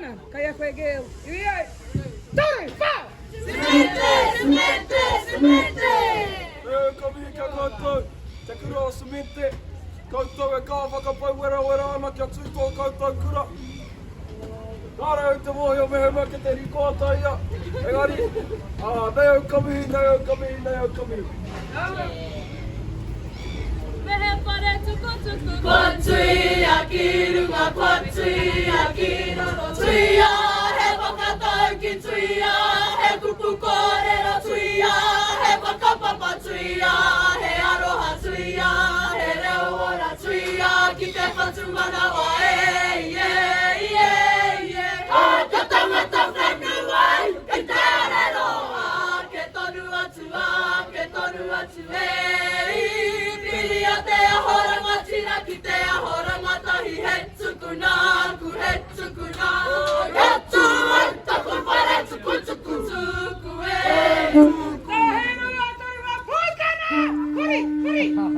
tanan kaya kwege iwi Tore pa Semente! Kami koutou, te kura o semente. Koutou e ka whakapau wera ana kia tūtō koutou kura. Nāra te mohi o mehema ke te rikoa taia. Engari, nei au kamihi. Mehe pare tuku tuku. Kwa tui a ki runga, kwa tui a ki rono. Tui a he whakatau ki tui a he kupu kōrero. Tui a he whakapapa. Tui a he aroha. Tui a he reo ora. Tui a ki te whatu mana wa Ka tangata whenua ki te rero. Ke tonu atu Piri a te ahoranga tira ki te ahoranga tahi he tukuna ku he tukuna. He tu e taku whare tuku e. Tahenu atu wa pūkana! Kuri!